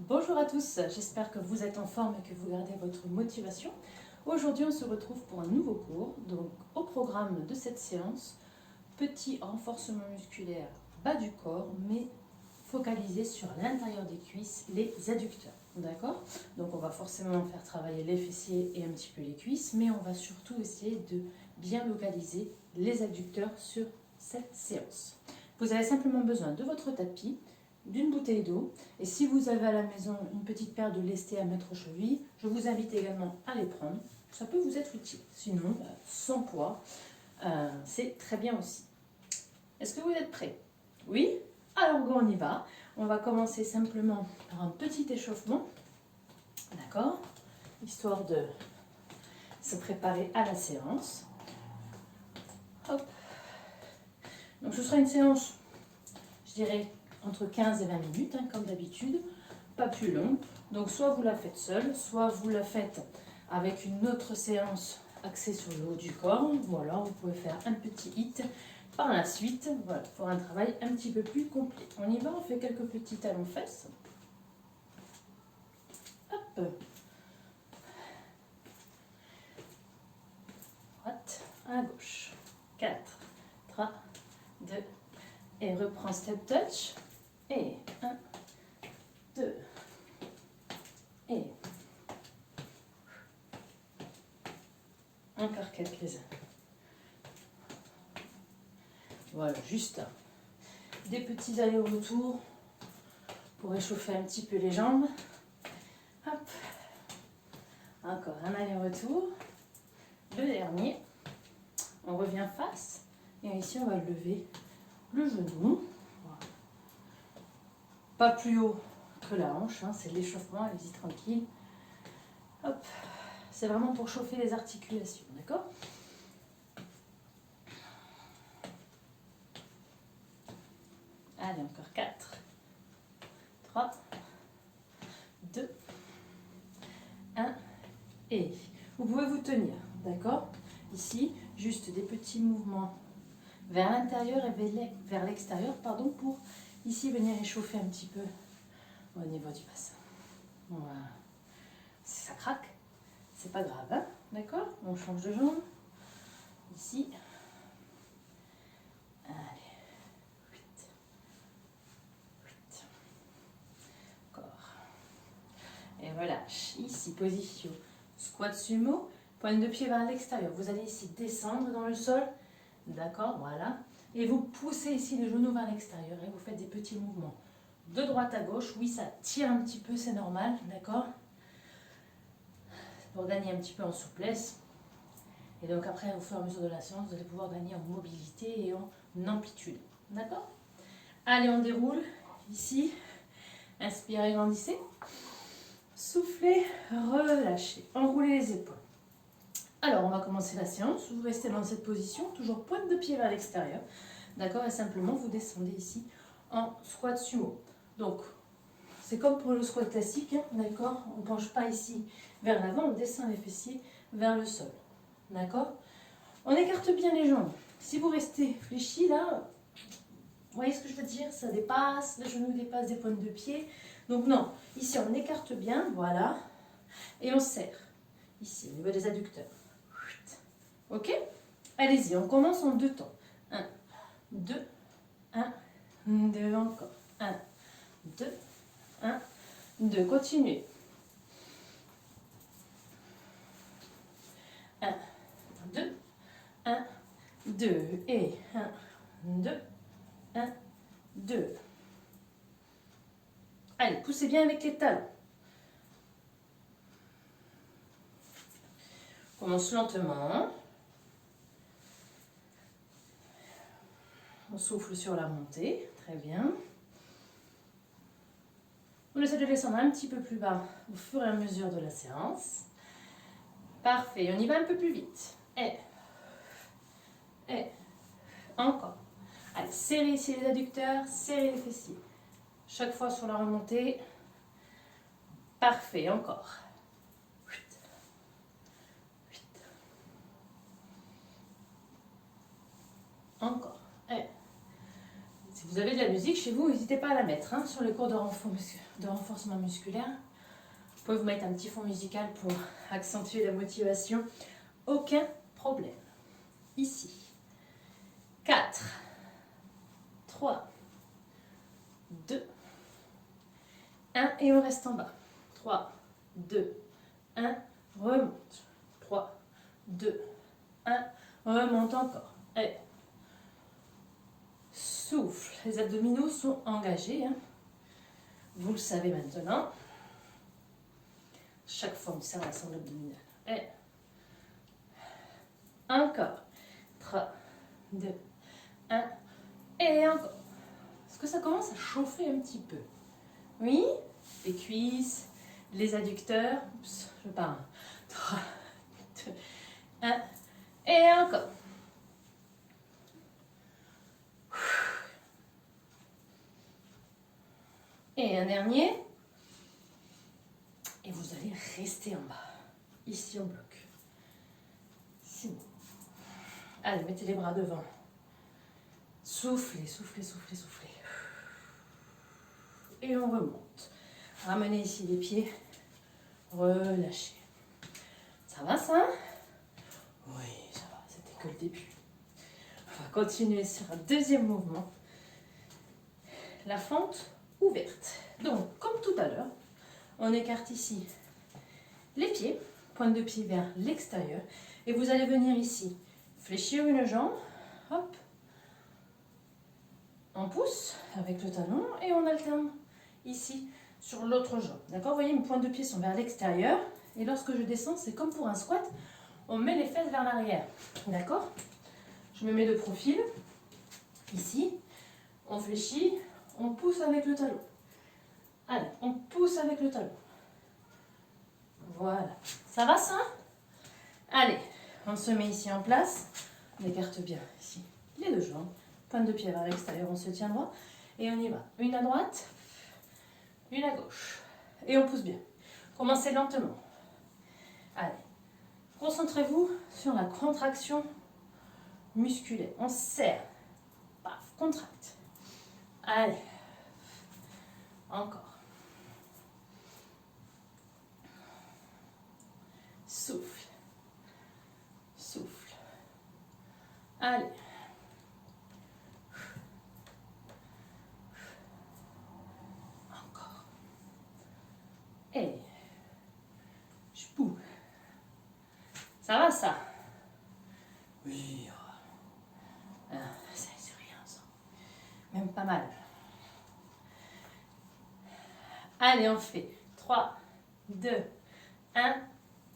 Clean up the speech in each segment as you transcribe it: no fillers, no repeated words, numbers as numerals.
Bonjour à tous, j'espère que vous êtes en forme et que vous gardez votre motivation. Aujourd'hui, on se retrouve pour un nouveau cours. Donc, au programme de cette séance, petit renforcement musculaire bas du corps, mais focalisé sur l'intérieur des cuisses, les adducteurs. D'accord? Donc, on va forcément faire travailler les fessiers et un petit peu les cuisses, mais on va surtout essayer de bien localiser les adducteurs sur cette séance. Vous avez simplement besoin de votre tapis, d'une bouteille d'eau, et si vous avez à la maison une petite paire de lestets à mettre aux chevilles, je vous invite également à les prendre. Ça peut vous être utile. Sinon, sans poids, c'est très bien aussi. Est-ce que vous êtes prêts? Oui? Alors on y va. On va commencer simplement par un petit échauffement, d'accord? Histoire de se préparer à la séance. Hop. Donc ce sera une séance, je dirais, entre 15 et 20 minutes, comme d'habitude, pas plus long. Donc soit vous la faites seule, soit vous la faites avec une autre séance axée sur le haut du corps, ou alors vous pouvez faire un petit hit par la suite, voilà, pour un travail un petit peu plus complet. On y va, on fait quelques petits talons-fesses. Hop. Droite à gauche. 4, 3, 2, et reprends step touch. Et 1, 2, et encore quelques-uns. Voilà, juste des petits allers-retours pour réchauffer un petit peu les jambes. Hop. Encore un aller-retour. Le dernier. On revient face. Et ici, on va lever le genou. Voilà. Pas plus haut que la hanche, c'est l'échauffement, allez-y tranquille. Hop. C'est vraiment pour chauffer les articulations, d'accord? Allez, encore 4, 3, 2, 1, et vous pouvez vous tenir, d'accord? Ici, juste des petits mouvements vers l'intérieur et vers l'extérieur, pardon, pour ici venir échauffer un petit peu au niveau du bassin. Voilà. Si ça craque, c'est pas grave, hein? D'accord? On change de jambe. Ici. Allez. 8. 8. Encore. Et relâche. Ici, position. Squat sumo. Pointe de pied vers l'extérieur. Vous allez ici descendre dans le sol. D'accord? Voilà. Et vous poussez ici les genoux vers l'extérieur et vous faites des petits mouvements de droite à gauche. Oui, ça tire un petit peu, c'est normal. D'accord? Pour gagner un petit peu en souplesse. Et donc après, au fur et à mesure de la séance, vous allez pouvoir gagner en mobilité et en amplitude. D'accord? Allez, on déroule. Ici, inspirez, grandissez. Soufflez, relâchez. Enroulez les épaules. Alors, on va commencer la séance. Vous restez dans cette position, toujours pointe de pied vers l'extérieur. D'accord? Et simplement, vous descendez ici en squat sumo. Donc, c'est comme pour le squat classique. D'accord? On ne penche pas ici vers l'avant, on descend les fessiers vers le sol. D'accord? On écarte bien les jambes. Si vous restez fléchi là, vous voyez ce que je veux dire? Ça dépasse, le genou dépasse des pointes de pied. Donc non, ici on écarte bien, voilà. Et on serre, ici, au niveau des adducteurs. Ok? Allez-y, on commence en 2 temps. 1, 2, 1, 2, encore. 1, 2, 1, 2. Continuez. 1, 2, 1, 2. Et 1, 2, 1, 2. Allez, poussez bien avec les talons. On commence lentement. On souffle sur la montée. Très bien. On essaie de descendre un petit peu plus bas au fur et à mesure de la séance. Parfait. On y va un peu plus vite. Et. Encore. Allez, serrez ici les adducteurs, serrez les fessiers. Chaque fois sur la remontée. Parfait. Encore. 8. 8. Encore. Et. Si vous avez de la musique chez vous, n'hésitez pas à la mettre hein, sur les cours de renforcement musculaire. Vous pouvez vous mettre un petit fond musical pour accentuer la motivation. Aucun problème. Ici. 4, 3, 2, 1 et on reste en bas. 3, 2, 1, remonte. 3, 2, 1, remonte encore. Et souffle. Les abdominaux sont engagés. Hein. Vous le savez maintenant. Chaque fois, on serre la sangle abdominale. Et encore. 3, 2, 1. Et encore. Est-ce que ça commence à chauffer un petit peu? Oui? Les cuisses, les adducteurs. Oups, je pars. 3, 2, 1. Et encore. Et un dernier. Et vous allez rester en bas. Ici, on bloque. Allez, mettez les bras devant. Soufflez, soufflez, soufflez, soufflez. Et on remonte. Ramenez ici les pieds. Relâchez. Ça va ça? Oui, ça va. C'était que le début. On va continuer sur un deuxième mouvement. La fente ouverte. Donc, comme tout à l'heure, on écarte ici les pieds, pointe de pied vers l'extérieur. Et vous allez venir ici, fléchir une jambe. Hop. On pousse avec le talon et on alterne ici sur l'autre jambe. D'accord? Vous voyez, mes pointes de pied sont vers l'extérieur. Et lorsque je descends, c'est comme pour un squat. On met les fesses vers l'arrière. D'accord? Je me mets de profil. Ici, on fléchit, on pousse avec le talon. Allez, on pousse avec le talon. Voilà. Ça va ça? Allez, on se met ici en place. On écarte bien ici les deux jambes. Pointe de pied vers l'extérieur, on se tient droit. Et on y va. Une à droite, une à gauche. Et on pousse bien. Commencez lentement. Allez. Concentrez-vous sur la contraction musculaire. On serre. Paf, contracte. Allez. Encore. Souffle. Souffle. Allez. Encore. Et je pousse. Ça va ça? Oui. C'est rien ça. Même pas mal. Allez, on fait 3, 2, 1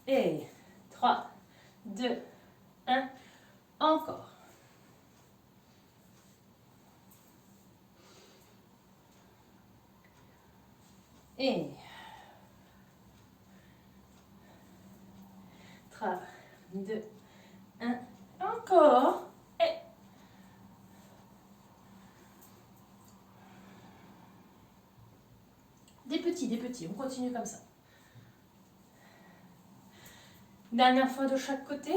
et 3, 2, 1. Encore. Et 3, 2, 1. Encore. Et des petits. On continue comme ça. Dernière fois de chaque côté.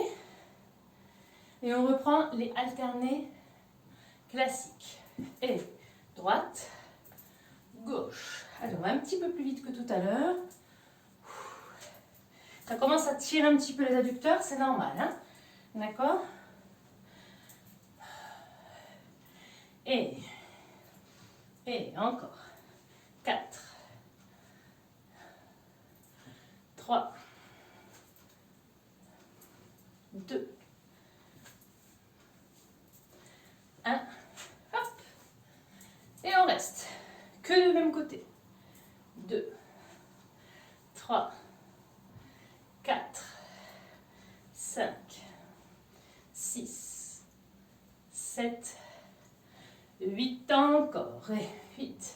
Et on reprend les alternés classiques. Et droite, gauche. Allez, on va un petit peu plus vite que tout à l'heure. Ça commence à tirer un petit peu les adducteurs, c'est normal. Hein? D'accord? Et encore. 4, 3, 2, 1. Hop. Et on reste. Que le même côté. 2, 3, 4, 5, 6, 7, 8 encore. Et 8,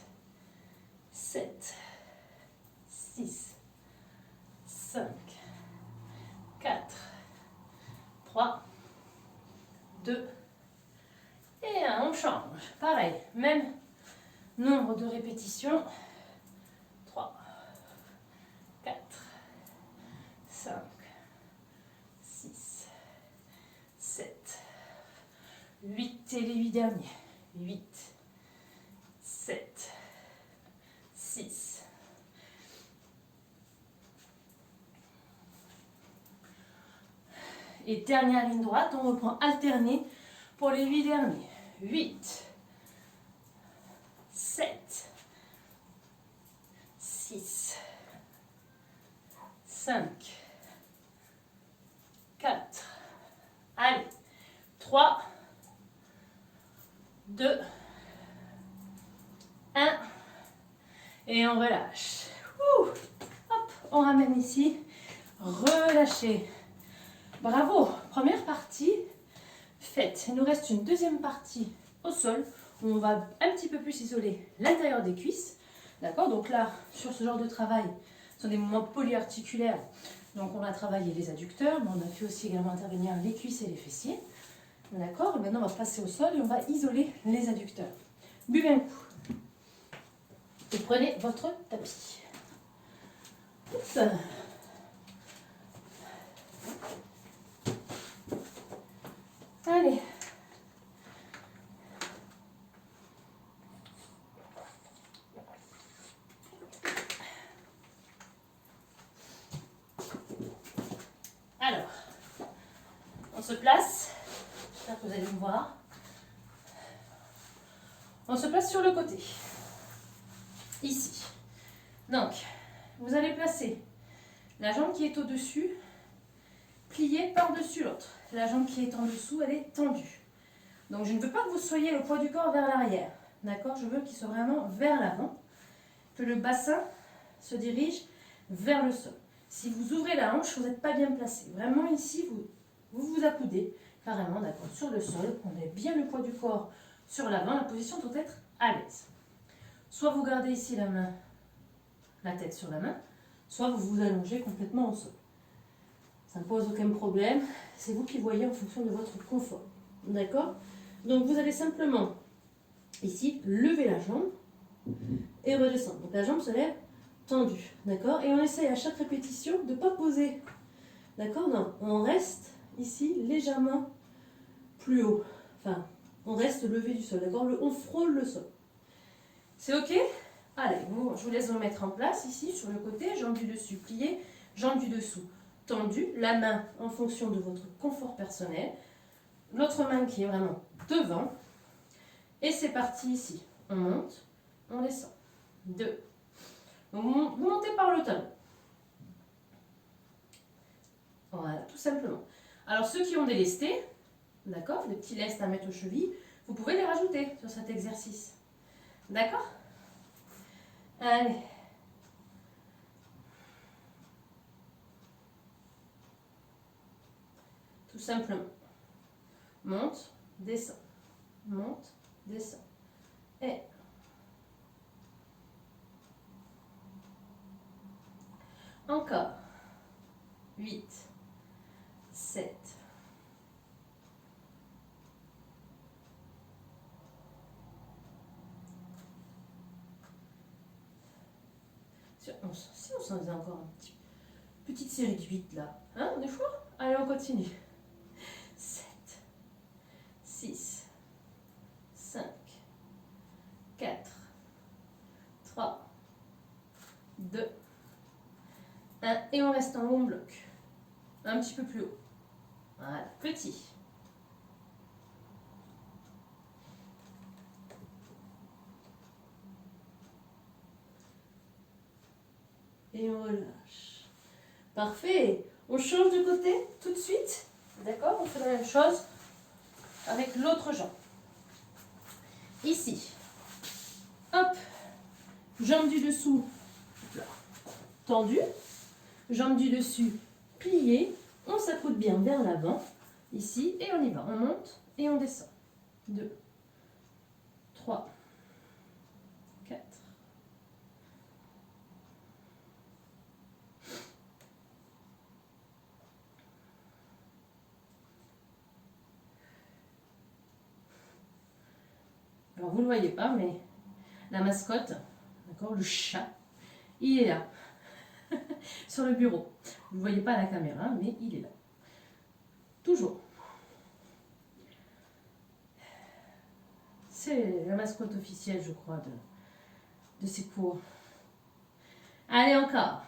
7, 6, 5, 4, 3, 2, et 1. On change. Pareil, même nombre de répétitions. 3, 4, 5, 6, 7, 8 et les 8 derniers. 8, Et dernière ligne droite, on reprend alterné pour les 8 derniers. 8, 7, 6, 5, 4, allez, 3, 2, 1, et on relâche. Ouh. Hop, on ramène ici, relâchez. Bravo, première partie faite. Il nous reste une deuxième partie au sol où on va un petit peu plus isoler l'intérieur des cuisses. D'accord? Donc là, sur ce genre de travail, ce sont des mouvements polyarticulaires. Donc on a travaillé les adducteurs, mais on a fait aussi également intervenir les cuisses et les fessiers. D'accord? Maintenant, on va passer au sol et on va isoler les adducteurs. Buvez un coup. Et prenez votre tapis. Oups. Allez. Alors, on se place. J'espère que vous allez me voir. On se place sur le côté. Ici. Donc, vous allez placer la jambe qui est au-dessus, pliée par-dessus l'autre. La jambe qui est en dessous, elle est tendue. Donc, je ne veux pas que vous soyez le poids du corps vers l'arrière. D'accord? Je veux qu'il soit vraiment vers l'avant. Que le bassin se dirige vers le sol. Si vous ouvrez la hanche, vous n'êtes pas bien placé. Vraiment ici, vous accoudez carrément, d'accord, sur le sol. On met bien le poids du corps sur l'avant. La position doit être à l'aise. Soit vous gardez ici la main, la tête sur la main, soit vous vous allongez complètement au sol. Ça ne pose aucun problème. C'est vous qui voyez en fonction de votre confort. D'accord? Donc vous allez simplement ici lever la jambe et redescendre. Donc la jambe se lève tendue. D'accord? Et on essaye à chaque répétition de ne pas poser. D'accord? Non, on reste ici légèrement plus haut. Enfin, on reste levé du sol. D'accord? On frôle le sol. C'est ok? Allez, je vous laisse vous mettre en place ici sur le côté, jambe du dessus pliée, jambe du dessous tendue, la main en fonction de votre confort personnel, l'autre main qui est vraiment devant, et c'est parti ici. On monte, on descend. 2. Donc vous montez par le talon. Voilà, tout simplement. Alors ceux qui ont des lestés, d'accord, des petits lestes à mettre aux chevilles, vous pouvez les rajouter sur cet exercice. D'accord? Allez. Tout simplement. Monte, descend. Monte, descend. Et encore. 8, 7. Si on s'en faisait encore une petite série de 8 là. Hein, des fois? Allez, on continue. 7, 6, 5, 4, 3, 2, 1. Et on reste en haut, on bloque. Un petit peu plus haut. Voilà, petit. Et on relâche. Parfait. On change de côté tout de suite. D'accord? On fait la même chose avec l'autre jambe. Ici. Hop. Jambe du dessous tendue. Jambe du dessus pliée. On s'accoude bien vers l'avant. Ici. Et on y va. On monte et on descend. 2, 3, 4. Alors vous ne le voyez pas, mais la mascotte, d'accord, le chat, il est là, sur le bureau. Vous ne le voyez pas à la caméra, mais il est là. Toujours. C'est la mascotte officielle, je crois, de ces cours. Allez, encore.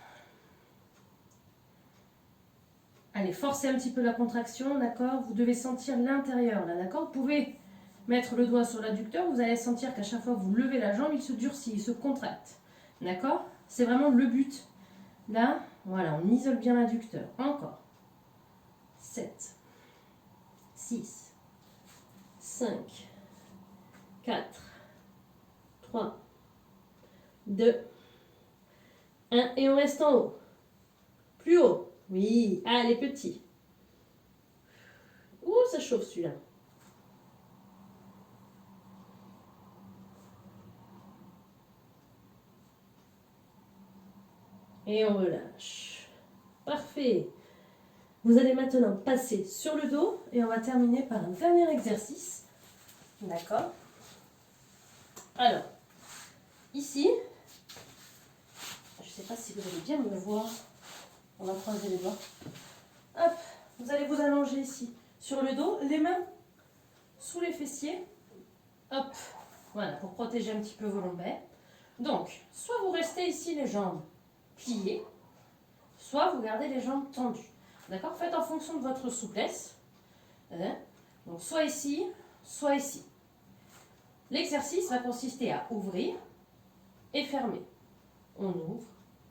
Allez, forcez un petit peu la contraction, d'accord? Vous devez sentir l'intérieur, là, d'accord? Vous pouvez mettre le doigt sur l'adducteur, vous allez sentir qu'à chaque fois que vous levez la jambe, il se durcit, il se contracte, d'accord? C'est vraiment le but. Là, voilà, on isole bien l'adducteur. Encore. 7, 6, 5, 4, 3, 2, 1, et on reste en haut. Plus haut. Oui, allez, petit. Ouh, ça chauffe celui-là. Et on relâche. Parfait. Vous allez maintenant passer sur le dos et on va terminer par un dernier exercice. D'accord? Alors, ici, je ne sais pas si vous allez bien me voir. On va croiser les doigts. Hop, vous allez vous allonger ici sur le dos, les mains sous les fessiers. Hop, voilà, pour protéger un petit peu vos lombaires. Donc, soit vous restez ici les jambes pliées, soit vous gardez les jambes tendues. D'accord? Faites en fonction de votre souplesse. Donc, soit ici, soit ici. L'exercice va consister à ouvrir et fermer. On ouvre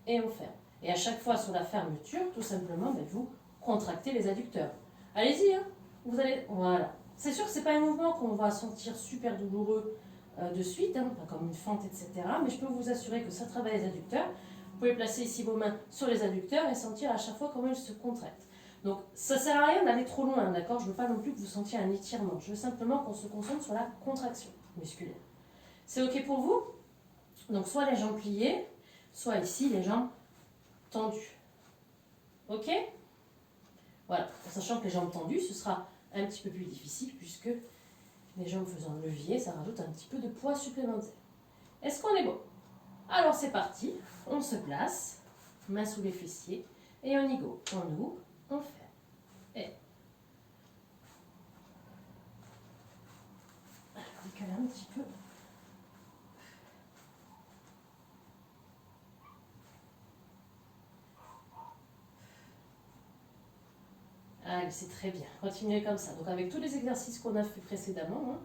et on ferme. Et à chaque fois sur la fermeture, tout simplement, vous contractez les adducteurs. Allez-y, hein. Vous allez, voilà. C'est sûr que ce n'est pas un mouvement qu'on va sentir super douloureux de suite, hein, pas comme une fente, etc. Mais je peux vous assurer que ça travaille les adducteurs. Vous pouvez placer ici vos mains sur les adducteurs et sentir à chaque fois comment ils se contractent. Donc ça ne sert à rien d'aller trop loin, d'accord? Je ne veux pas non plus que vous sentiez un étirement. Je veux simplement qu'on se concentre sur la contraction musculaire. C'est OK pour vous? Donc soit les jambes pliées, soit ici les jambes tendues. OK? Voilà, en sachant que les jambes tendues, ce sera un petit peu plus difficile puisque les jambes faisant levier, ça rajoute un petit peu de poids supplémentaire. Est-ce qu'on est bon? Alors c'est parti, on se place, main sous les fessiers, et on y go. On ouvre, on ferme. Et on décale un petit peu. Allez, c'est très bien. Continuez comme ça. Donc avec tous les exercices qu'on a fait précédemment, hein,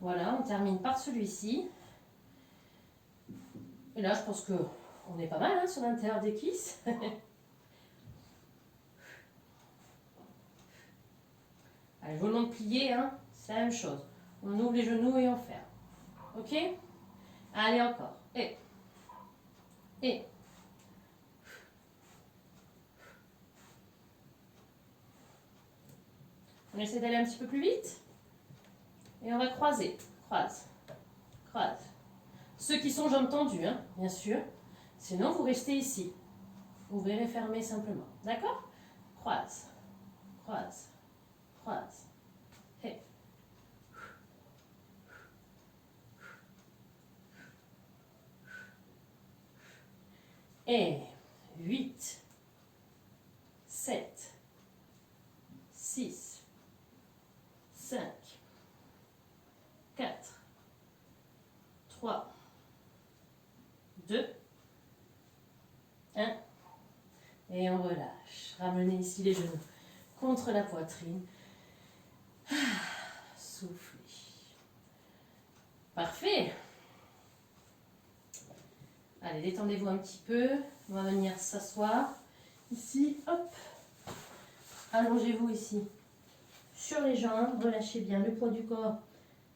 voilà, on termine par celui-ci. Et là, je pense qu'on est pas mal hein, sur l'intérieur des cuisses. Allez, je vous demande de plier, hein, c'est la même chose. On ouvre les genoux et on ferme. OK? Allez, encore. Et. On essaie d'aller un petit peu plus vite. Et on va croiser. Croise. Croise. Ceux qui sont jambes tendues, hein, bien sûr. Sinon, vous restez ici. Ouvrez et fermez simplement. D'accord? Croise. Croise. Croise. Et 8, 7, 6, 5, 4, 3, 2, 1. Et on relâche. Ramenez ici les genoux contre la poitrine. Soufflez. Parfait. Allez, détendez-vous un petit peu. On va venir s'asseoir. Ici, hop. Allongez-vous ici sur les jambes. Relâchez bien le poids du corps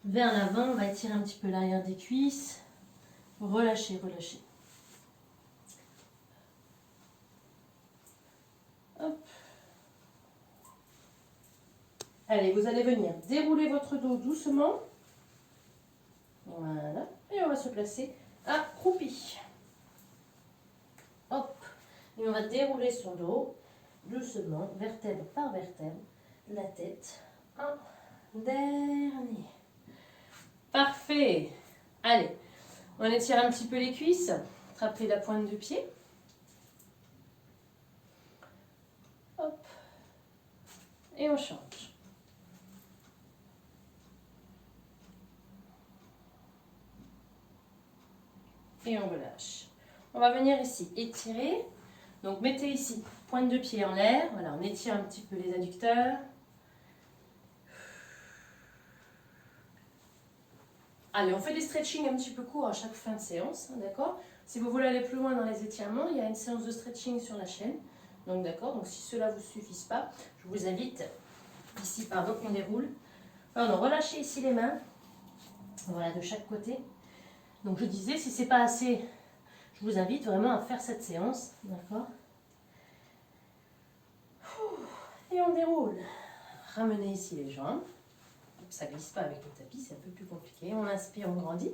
vers l'avant. On va étirer un petit peu l'arrière des cuisses. Relâchez, relâchez. Hop. Allez, vous allez venir dérouler votre dos doucement. Voilà. Et on va se placer accroupi. Hop. Et on va dérouler son dos doucement, vertèbre par vertèbre. La tête. Un dernier. Parfait. Allez, on étire un petit peu les cuisses. Attrapez la pointe de pied. Hop. Et on change. Et on relâche. On va venir ici étirer Donc mettez ici, pointe de pied en l'air, voilà, on étire un petit peu les adducteurs. Allez, on fait des stretching un petit peu courts à chaque fin de séance, hein, d'accord? Si vous voulez aller plus loin dans les étirements, il y a une séance de stretching sur la chaîne. Donc d'accord, donc si cela ne vous suffise pas, je vous invite, ici, pardon, on déroule. Pardon, relâchez ici les mains, voilà, de chaque côté. Donc je disais, si ce n'est pas assez, je vous invite vraiment à faire cette séance, d'accord? Et on déroule. Ramenez ici les jambes. Ça ne glisse pas avec le tapis, c'est un peu plus compliqué. On inspire, on grandit.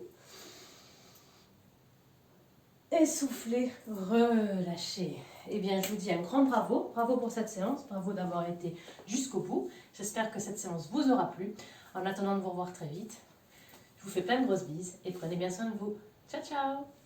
Et soufflez, relâchez. Eh bien, je vous dis un grand bravo. Bravo pour cette séance. Bravo d'avoir été jusqu'au bout. J'espère que cette séance vous aura plu. En attendant de vous revoir très vite, je vous fais plein de grosses bises et prenez bien soin de vous. Ciao, ciao!